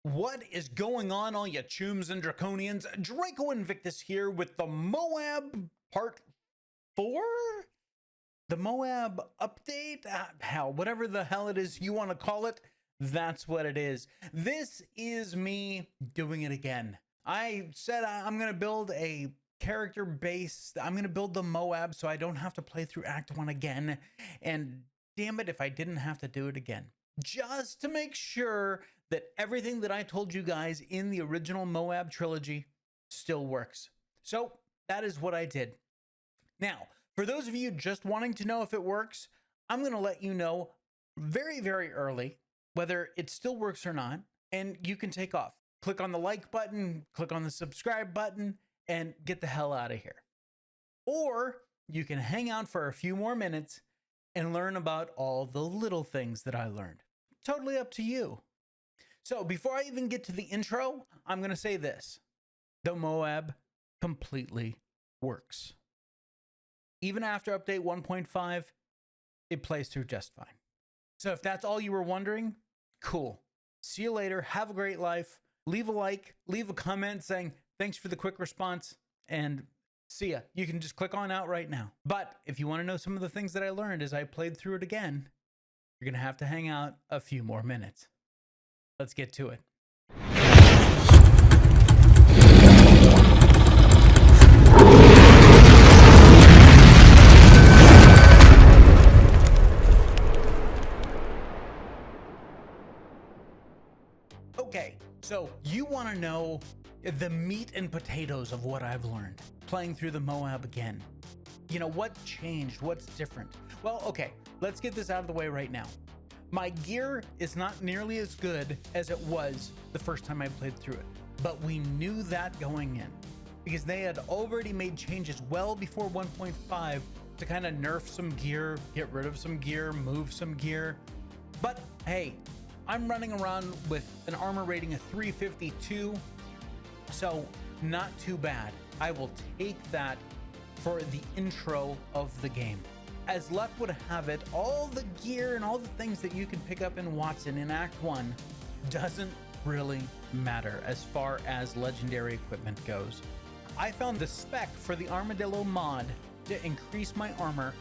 What is going on, all you chooms and draconians? Draco Invictus here with the MOAB part 4? The MOAB update? Hell, whatever the hell it is you want to call it, that's what it is. This is me doing it again. I said I'm going to build a character base. I'm going to build the MOAB so I don't have to play through Act 1 again. And damn it if I didn't have to do it again. Just to make sure that everything that I told you guys in the original MOAB trilogy still works. So that is what I did. Now, for those of you just wanting to know if it works, I'm going to let you know very, very early whether it still works or not, and you can take off. Click on the like button, click on the subscribe button, and get the hell out of here. Or you can hang out for a few more minutes and learn about all the little things that I learned. Totally up to you. So before I even get to the intro, I'm going to say this. The MOAB completely works. Even after update 1.5, it plays through just fine. So if that's all you were wondering, cool. See you later. Have a great life. Leave a like, leave a comment saying thanks for the quick response, and see ya. You can just click on out right now. But if you want to know some of the things that I learned as I played through it again, you're going to have to hang out a few more minutes. Let's get to it. Okay, so you want to know the meat and potatoes of what I've learned playing through the MOAB again. You know, what changed? What's different? Well, okay, let's get this out of the way right now. My gear is not nearly as good as it was the first time I played through it, but we knew that going in because they had already made changes well before 1.5 to kind of nerf some gear, get rid of some gear, move some gear. But hey, I'm running around with an armor rating of 352, so not too bad. I will take that for the intro of the game. As luck would have it, all the gear and all the things that you can pick up in Watson in Act 1 doesn't really matter as far as legendary equipment goes. I found the spec for the Armadillo mod to increase my armor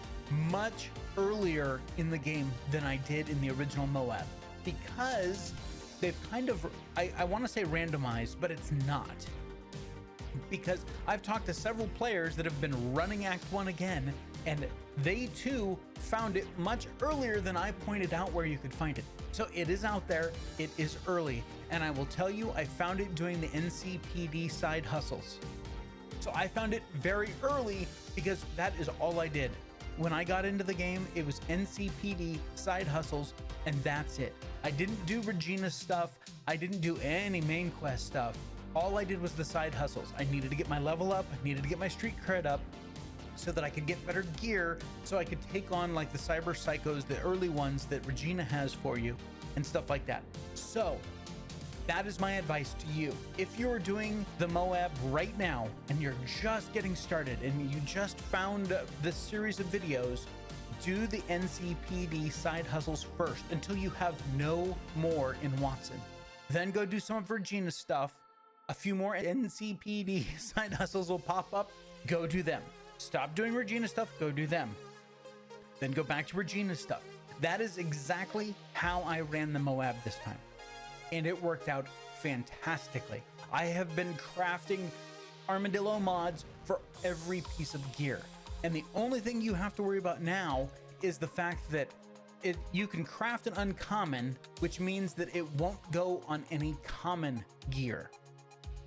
much earlier in the game than I did in the original MOAB, because they've kind of, I want to say randomized, but it's not. Because I've talked to several players that have been running Act 1 again, and they too found it much earlier than I pointed out where you could find it. So it is out there, it is early, and I will tell you, I found it doing the NCPD side hustles. So I found it very early because that is all I did. When I got into the game, it was NCPD side hustles, and that's it. I didn't do Regina's stuff, I didn't do any main quest stuff. All I did was the side hustles. I needed to get my level up, I needed to get my street cred up, so that I could get better gear, so I could take on like the cyber psychos, the early ones that Regina has for you, and stuff like that. So that is my advice to you. If you're doing the MOAB right now and you're just getting started and you just found this series of videos, do the NCPD side hustles first until you have no more in Watson. Then go do some of Regina's stuff. A few more NCPD side hustles will pop up. Go do them. Stop doing Regina stuff, go do them. Then go back to Regina stuff. That is exactly how I ran the MOAB this time. And it worked out fantastically. I have been crafting Armadillo mods for every piece of gear. And the only thing you have to worry about now is the fact that you can craft an uncommon, which means that it won't go on any common gear.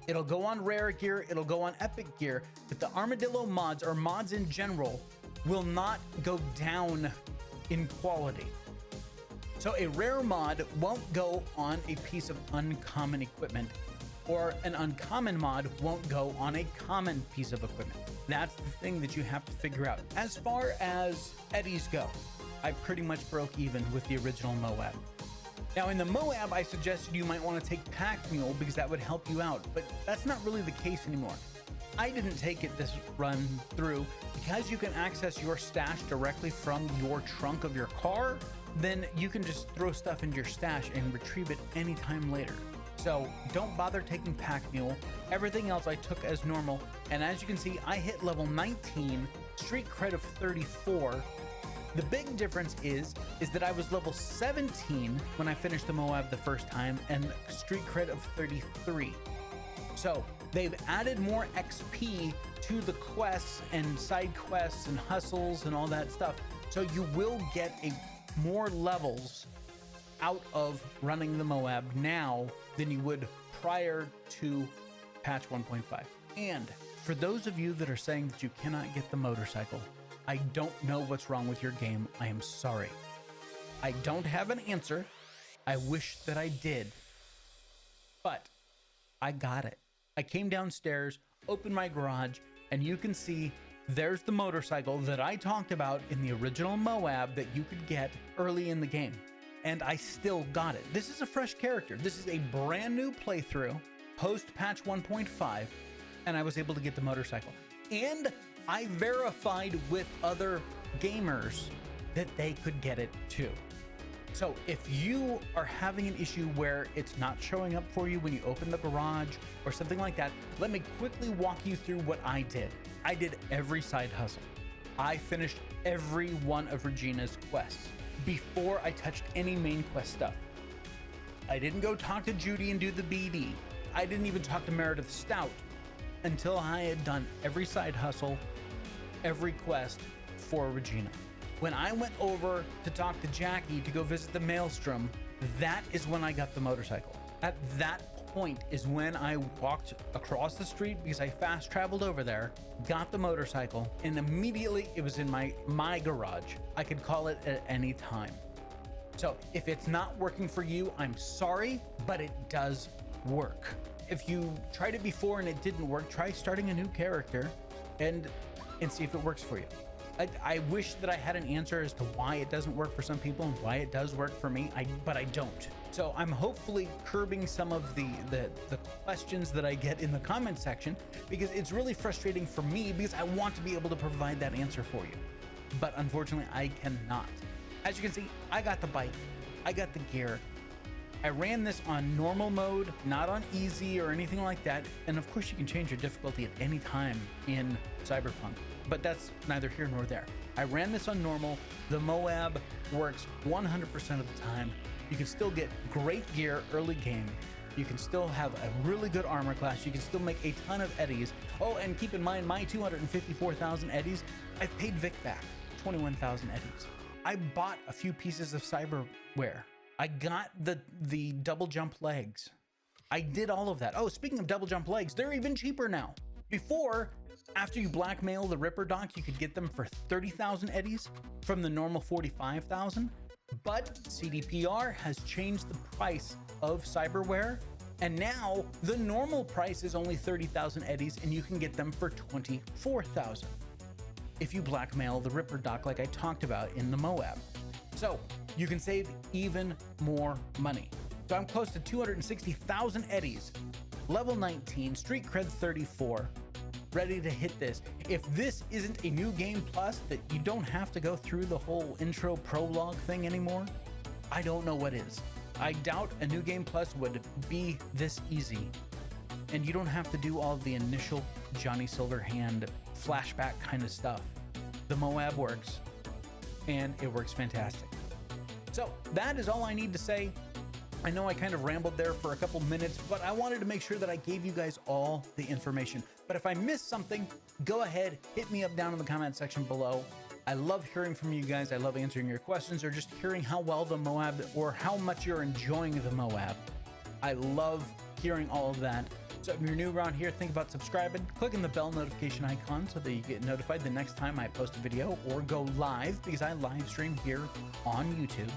It'll go on rare gear, it'll go on epic gear, but the Armadillo mods, or mods in general, will not go down in quality. So a rare mod won't go on a piece of uncommon equipment, or an uncommon mod won't go on a common piece of equipment. That's the thing that you have to figure out. As far as eddies go, I pretty much broke even with the original MOAB. Now in the MOAB, I suggested you might want to take Pack Mule because that would help you out, but that's not really the case anymore. I didn't take it this run through because you can access your stash directly from your trunk of your car. Then you can just throw stuff into your stash and retrieve it anytime later. So don't bother taking Pack Mule. Everything else I took as normal. And as you can see, I hit level 19, street cred of 34. The big difference is that I was level 17 when I finished the MOAB the first time and street cred of 33. So they've added more XP to the quests and side quests and hustles and all that stuff. So you will get more levels out of running the MOAB now than you would prior to patch 1.5. And for those of you that are saying that you cannot get the motorcycle, I don't know what's wrong with your game. I am sorry. I don't have an answer. I wish that I did, but I got it. I came downstairs, opened my garage, and you can see there's the motorcycle that I talked about in the original MOAB that you could get early in the game. And I still got it. This is a fresh character. This is a brand new playthrough post patch 1.5, and I was able to get the motorcycle. And I verified with other gamers that they could get it too. So if you are having an issue where it's not showing up for you when you open the garage or something like that, let me quickly walk you through what I did. I did every side hustle. I finished every one of Regina's quests before I touched any main quest stuff. I didn't go talk to Judy and do the BD. I didn't even talk to Meredith Stout until I had done every side hustle, every quest for Regina. When I went over to talk to Jackie to go visit the Maelstrom, that is when I got the motorcycle. At that point is when I walked across the street because I fast traveled over there, got the motorcycle, and immediately it was in my garage. I could call it at any time. So if it's not working for you, I'm sorry, but it does work. If you tried it before and it didn't work, try starting a new character and see if it works for you. I wish that I had an answer as to why it doesn't work for some people and why it does work for me, but I don't. So I'm hopefully curbing some of the questions that I get in the comment section, because it's really frustrating for me because I want to be able to provide that answer for you. But unfortunately, I cannot. As you can see, I got the bike, I got the gear. I ran this on normal mode, not on easy or anything like that. And of course you can change your difficulty at any time in Cyberpunk, but that's neither here nor there. I ran this on normal. The MOAB works 100% of the time. You can still get great gear early game. You can still have a really good armor class. You can still make a ton of eddies. Oh, and keep in mind my 254,000 eddies, I've paid Vic back 21,000 eddies. I bought a few pieces of cyberware. I got the double jump legs. I did all of that. Oh, speaking of double jump legs, they're even cheaper now. Before, after you blackmail the Ripper Doc, you could get them for 30,000 eddies from the normal 45,000. But CDPR has changed the price of cyberware, and now the normal price is only 30,000 eddies, and you can get them for 24,000 if you blackmail the Ripper Doc like I talked about in the MOAB. So you can save even more money. So I'm close to 260,000 eddies, level 19, street cred 34, ready to hit this. If this isn't a new game plus that you don't have to go through the whole intro prologue thing anymore, I don't know what is. I doubt a new game plus would be this easy. And you don't have to do all the initial Johnny Silverhand flashback kind of stuff. The MOAB works, and it works fantastic. So that is all I need to say. I know I kind of rambled there for a couple minutes, but I wanted to make sure that I gave you guys all the information. But if I missed something, go ahead, hit me up down in the comment section below. I love hearing from you guys. I love answering your questions or just hearing how well the MOAB or how much you're enjoying the MOAB. I love hearing all of that. So if you're new around here, think about subscribing, clicking the bell notification icon so that you get notified the next time I post a video or go live, because I live stream here on YouTube.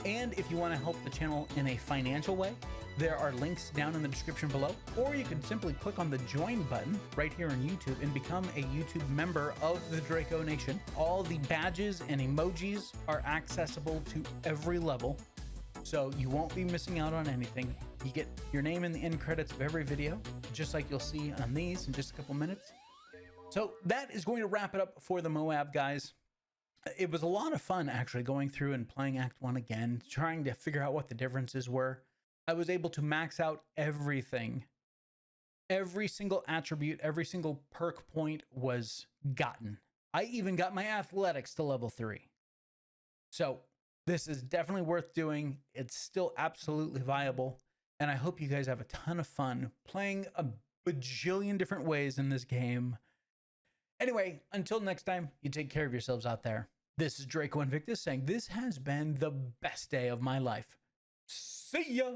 And if you want to help the channel in a financial way, there are links down in the description below, or you can simply click on the join button right here on YouTube and become a YouTube member of the Draco Nation. All the badges and emojis are accessible to every level, so you won't be missing out on anything. You get your name in the end credits of every video, just like you'll see on these in just a couple minutes. So that is going to wrap it up for the MOAB, guys. It was a lot of fun actually going through and playing Act 1 again, trying to figure out what the differences were. I was able to max out everything. Every single attribute, every single perk point was gotten. I even got my athletics to level 3. So this is definitely worth doing. It's still absolutely viable. And I hope you guys have a ton of fun playing a bajillion different ways in this game. Anyway, until next time, you take care of yourselves out there. This is Draco Invictus saying this has been the best day of my life. See ya!